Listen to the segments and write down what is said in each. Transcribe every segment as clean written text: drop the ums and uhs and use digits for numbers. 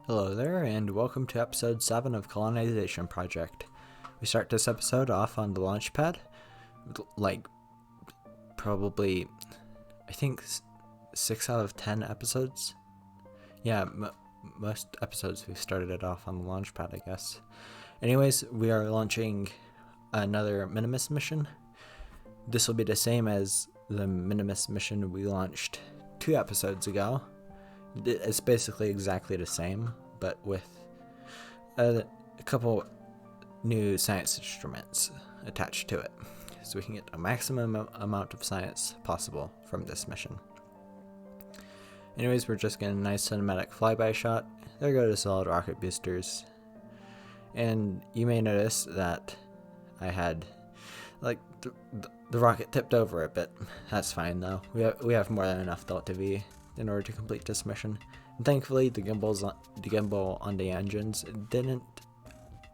Hello there, and welcome to episode 7 of Kolonization Project. We start this episode off on the launch pad, like, probably, I think, 6 out of 10 episodes. Yeah, most episodes we've started it off on the launch pad, I guess. Anyways, we are launching another Minmus mission. This will be the same as the Minmus mission we launched 2 episodes ago. It's basically exactly the same, but with a couple new science instruments attached to it, so we can get a maximum amount of science possible from this mission. Anyways, we're just getting a nice cinematic flyby shot. There go the solid rocket boosters. And you may notice that I had, like, the rocket tipped over a bit. That's fine though. We have more than enough Delta V in order to complete this mission. And thankfully, the gimbal on the engines didn't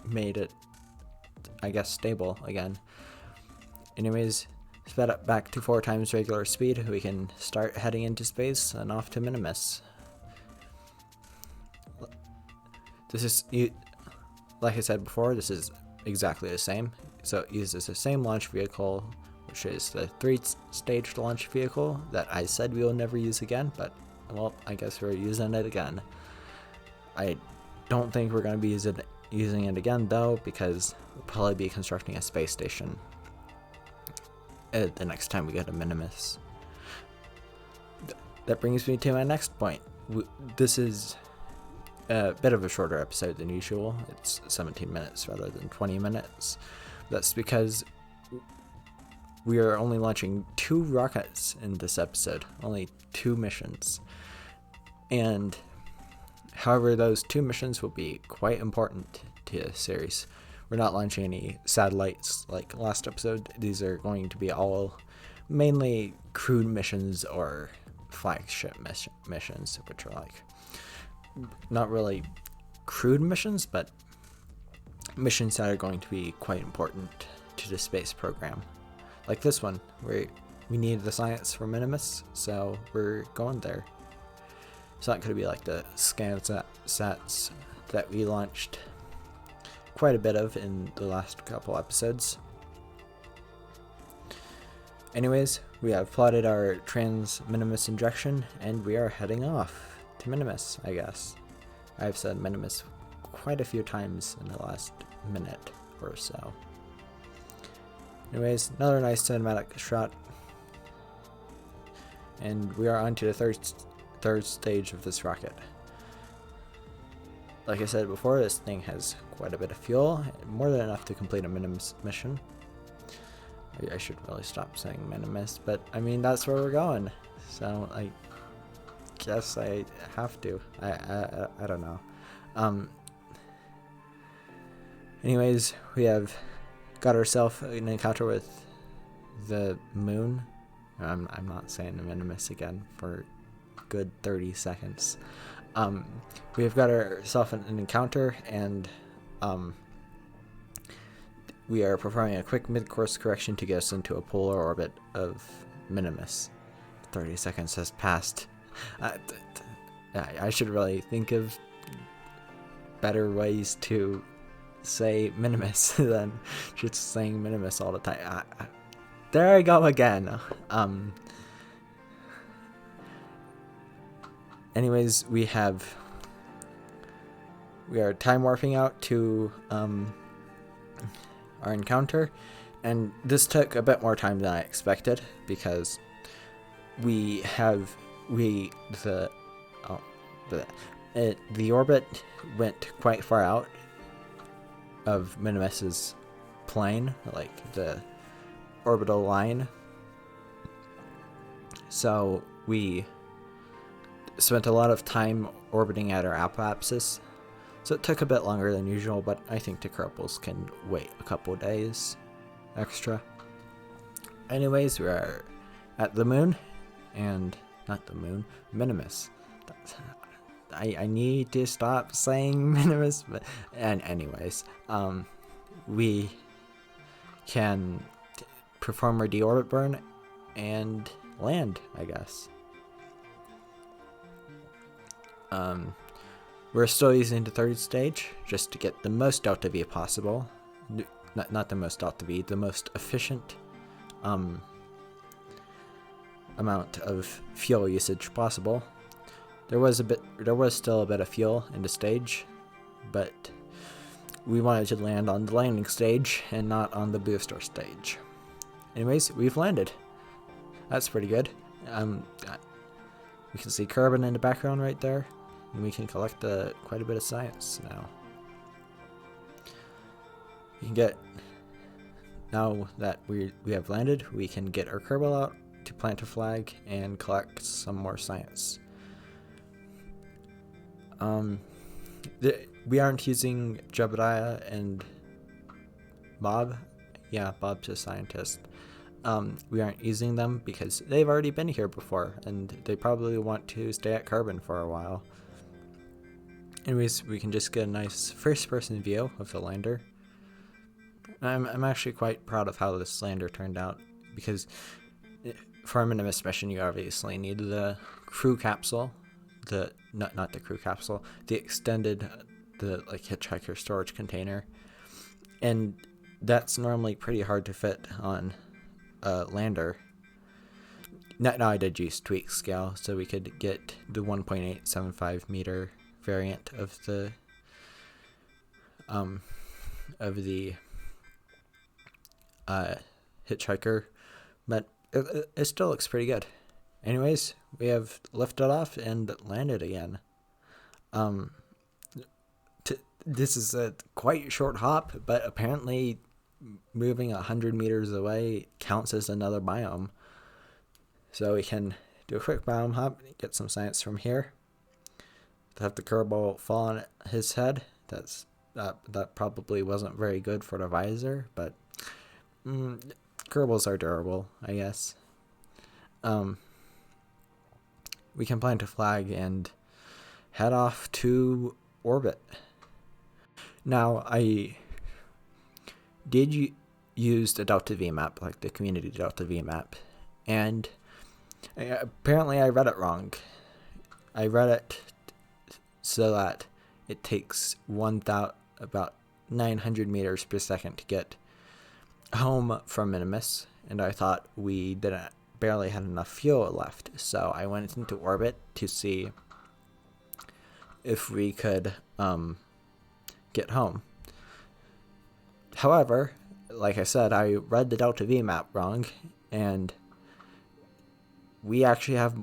made it, I guess, stable again. Anyways, sped up back to 4 times regular speed, we can start heading into space and off to Minmus. This is, like I said before, this is exactly the same. So it uses the same launch vehicle, which is the 3-stage launch vehicle that I said we will never use again, but, well, I guess we're using it again. I don't think we're going to be using it again, though, because we'll probably be constructing a space station the next time we go to Minmus. That brings me to my next point. This is a bit of a shorter episode than usual. It's 17 minutes rather than 20 minutes. That's because we are only launching 2 rockets in this episode, only 2 missions. And however, those 2 missions will be quite important to the series. We're not launching any satellites like last episode. These are going to be all mainly crewed missions or flagship missions, which are like not really crewed missions, but missions that are going to be quite important to the space program. Like this one, where we need the science for Minmus, so we're going there. It's not going to be like the sats that we launched quite a bit of in the last couple episodes. Anyways, we have plotted our trans-Minmus injection, and we are heading off to Minmus, I guess. I've said Minmus quite a few times in the last minute or so. Anyways, another nice cinematic shot. And we are on to the third stage of this rocket. Like I said before, this thing has quite a bit of fuel, more than enough to complete a Minmus mission. I should really stop saying Minmus, but I mean, that's where we're going. So I guess I have to. I don't know. Anyways, we have got ourselves an encounter with the moon. I'm not saying the Minmus again for a good 30 seconds. We have got ourselves an encounter, and we are performing a quick mid-course correction to get us into a polar orbit of Minmus. 30 seconds has passed. I should really think of better ways to say Minmus than just saying Minmus all the time. There I go again. Anyways, we are time warping out to our encounter, and this took a bit more time than I expected because the orbit went quite far out of Minmus's plane, like the orbital line. So we spent a lot of time orbiting at our apoapsis. So it took a bit longer than usual, but I think the Kerples can wait a couple days extra. Anyways, we are at the moon, and not the moon, Minmus. I need to stop saying Minmus, but anyways, we can perform our deorbit burn and land, I guess. We're still using the third stage just to get the most delta V possible. Not the most delta V, the most efficient amount of fuel usage possible. There was still a bit of fuel in the stage, but we wanted to land on the landing stage and not on the booster stage. Anyways, we've landed. That's pretty good. We can see carbon in the background right there, and we can collect quite a bit of science now. We can get, now that we have landed, we can get our Kerbal out to plant a flag and collect some more science. We aren't using Jebediah and Bob. Yeah, Bob's a scientist. We aren't using them because they've already been here before, and they probably want to stay at carbon for a while. Anyways, we can just get a nice first-person view of the lander. I'm actually quite proud of how this lander turned out, because for a Minmus mission, you obviously need the crew capsule, not the crew capsule, the extended, the like hitchhiker storage container, and that's normally pretty hard to fit on a lander. Now I did use tweak scale, so we could get the 1.875 meter variant of the hitchhiker, but it still looks pretty good. Anyways, we have lifted off and landed again. This is a quite short hop, but apparently moving 100 meters away counts as another biome. So we can do a quick biome hop, get some science from here. Have the Kerbal fall on his head. That probably wasn't very good for the visor, but Kerbals are durable, I guess. We can plant a flag and head off to orbit. Now, I did use the Delta V map, like the community Delta V map, and apparently I read it wrong. I read it so that it takes about 900 meters per second to get home from Minmus, and I thought we barely had enough fuel left, so I went into orbit to see if we could get home. However, like I said, I read the Delta V map wrong, and we actually have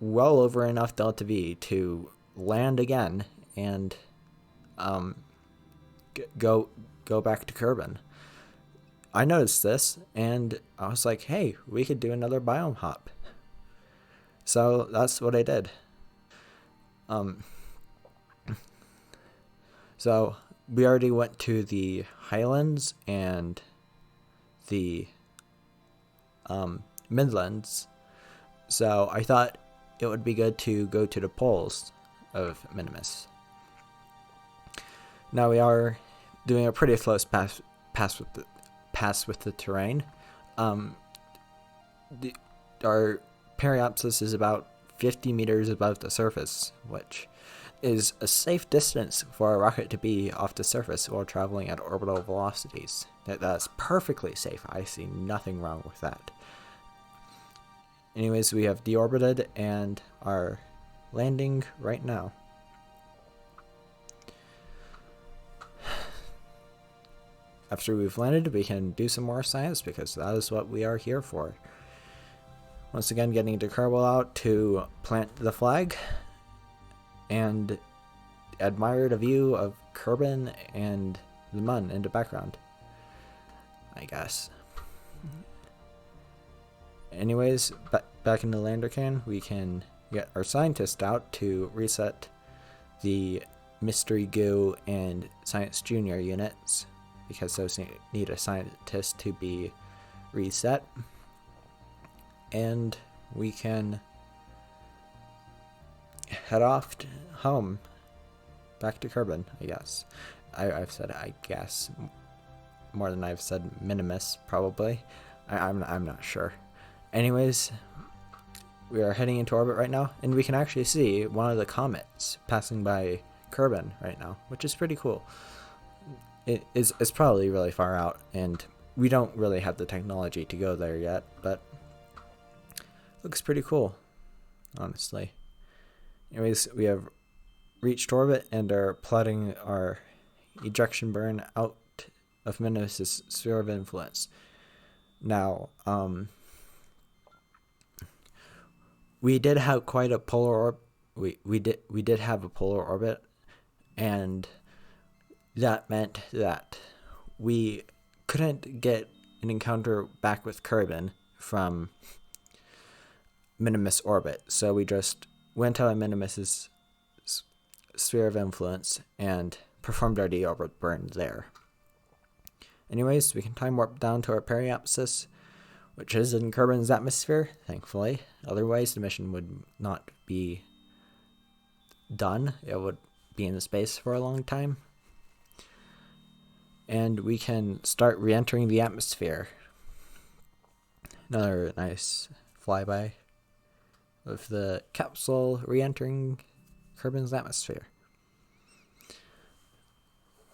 well over enough Delta V to land again and go back to Kerbin. I noticed this, and I was like, hey, we could do another biome hop. So that's what I did. So we already went to the Highlands and the Midlands, so I thought it would be good to go to the poles of Minmus. Now we are doing a pretty close pass with the terrain. Our periapsis is about 50 meters above the surface, which is a safe distance for a rocket to be off the surface while traveling at orbital velocities. That's perfectly safe. I see nothing wrong with that. Anyways, we have deorbited and are landing right now. After we've landed, we can do some more science because that is what we are here for. Once again, getting the Kerbal out to plant the flag and admire the view of Kerbin and the Mun in the background, I guess. Anyways, back in the lander can, we can get our scientist out to reset the Mystery Goo and Science Junior units, because those need a scientist to be reset. And we can head off home, back to Kerbin, I guess. I've said I guess more than I've said Minmus, probably. I'm not sure. Anyways, we are heading into orbit right now, and we can actually see one of the comets passing by Kerbin right now, which is pretty cool. It's probably really far out, and we don't really have the technology to go there yet, but looks pretty cool, honestly. Anyways, we have reached orbit and are plotting our ejection burn out of Minmus' sphere of influence. Now, we did have quite a polar orbit. We did have a polar orbit, and that meant that we couldn't get an encounter back with Kerbin from Minmus orbit. So we just went out of Minmus' sphere of influence and performed our deorbit burn there. Anyways, we can time warp down to our periapsis, which is in Kerbin's atmosphere, thankfully. Otherwise, the mission would not be done. It would be in space for a long time. And we can start re-entering the atmosphere. Another nice flyby of the capsule re-entering Kerbin's atmosphere.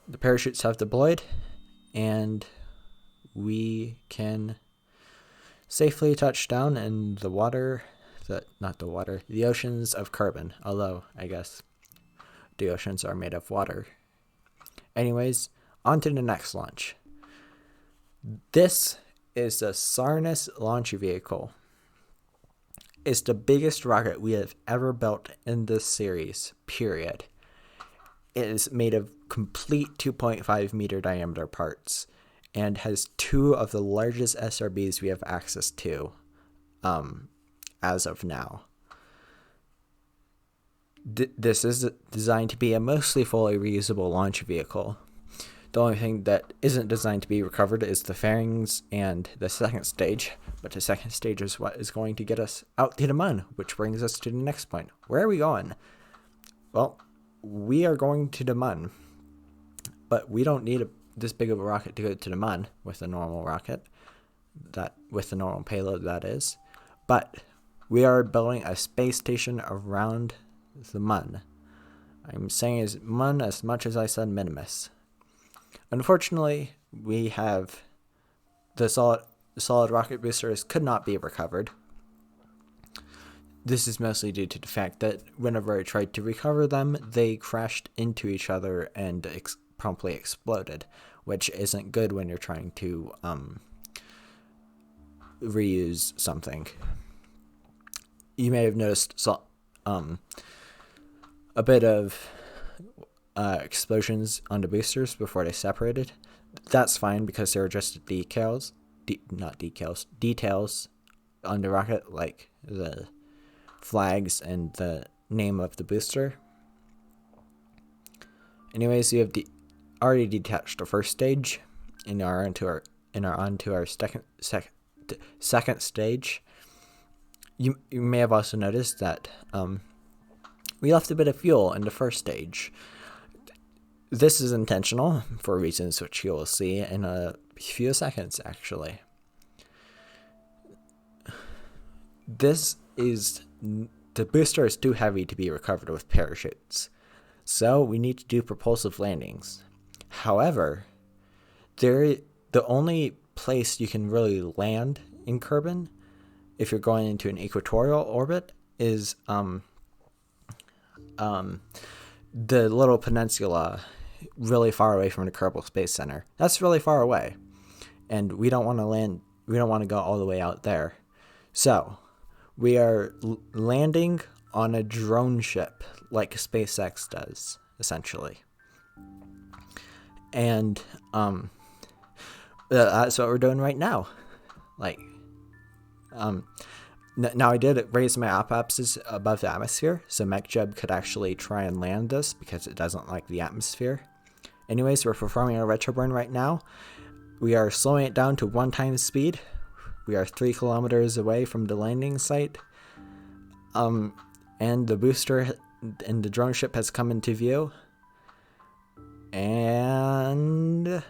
The parachutes have deployed, and we can safely touch down in the oceans of Kerbin, although I guess the oceans are made of water. Anyways, on to the next launch. This is the Sarnis launch vehicle. It's the biggest rocket we have ever built in this series, period. It is made of complete 2.5 meter diameter parts and has two of the largest SRBs we have access to as of now. This is designed to be a mostly fully reusable launch vehicle. The only thing that isn't designed to be recovered is the fairings and the second stage, but the second stage is what is going to get us out to the moon, which brings us to the next point. Where are we going? Well, we are going to the moon, but we don't need this big of a rocket to go to the moon with a normal rocket, with the normal payload that is, but we are building a space station around the moon. I'm saying is moon as much as I said Minmus. Unfortunately, we have the solid rocket boosters could not be recovered. This is mostly due to the fact that whenever I tried to recover them, they crashed into each other and promptly exploded, which isn't good when you're trying to reuse something. You may have noticed a bit of explosions on the boosters before they separated. That's fine because there are just details on the rocket, like the flags and the name of the booster. Anyways, we have already detached the first stage and are onto our second stage. You may have also noticed that we left a bit of fuel in the first stage. This is intentional for reasons which you will see in a few seconds, actually. The booster is too heavy to be recovered with parachutes, so we need to do propulsive landings. However, the only place you can really land in Kerbin, if you're going into an equatorial orbit, is the little peninsula really far away from the Kerbal Space Center. That's really far away, and we don't want to land. We don't want to go all the way out there. So we are landing on a drone ship like SpaceX does, essentially. And that's what we're doing right now. Now I did raise my apoapsis above the atmosphere, so MechJeb could actually try and land this because it doesn't like the atmosphere. Anyways, we're performing a retro burn right now. We are slowing it down to 1 times speed. We are 3 kilometers away from the landing site. And the booster and the drone ship has come into view. And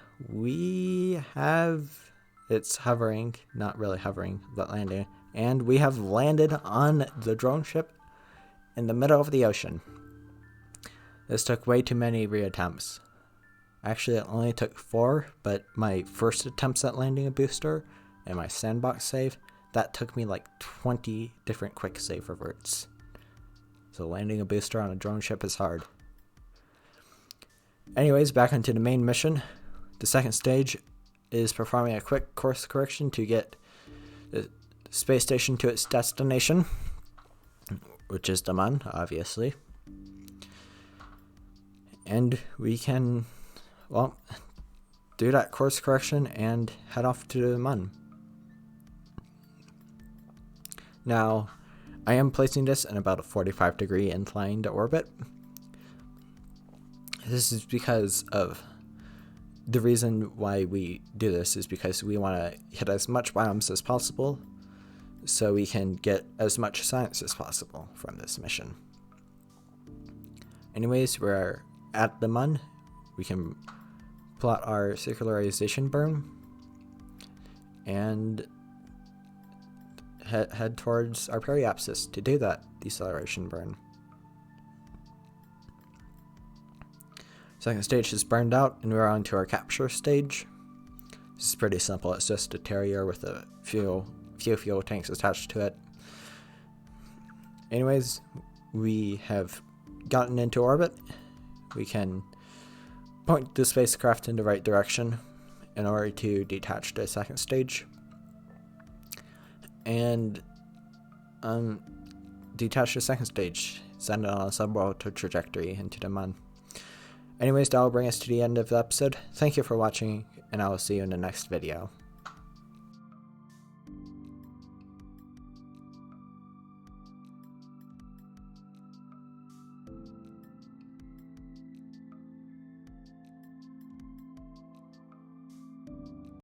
it's hovering, not really hovering, but landing. And we have landed on the drone ship in the middle of the ocean. This took way too many reattempts. Actually, it only took 4, but my first attempts at landing a booster and my sandbox save, that took me like 20 different quick save reverts. So landing a booster on a drone ship is hard. Anyways, back onto the main mission. The second stage is performing a quick course correction to get the space station to its destination, which is the Mun, obviously. And we can, well, do that course correction and head off to the Mun. Now, I am placing this in about a 45-degree inclined orbit. This is because of the reason why we do this is because we want to hit as much biomes as possible so we can get as much science as possible from this mission. Anyways, we're at the Mun. We can plot our circularization burn and head towards our periapsis to do that deceleration burn. Second stage is burned out and we're on to our capture stage. This is pretty simple. It's just a Terrier with a few fuel tanks attached to it. Anyways, we have gotten into orbit. We can point the spacecraft in the right direction in order to detach the second stage and detach the second stage, send it on a suborbital trajectory into the Mun. Anyways, that will bring us to the end of the episode. Thank you for watching, and I will see you in the next video.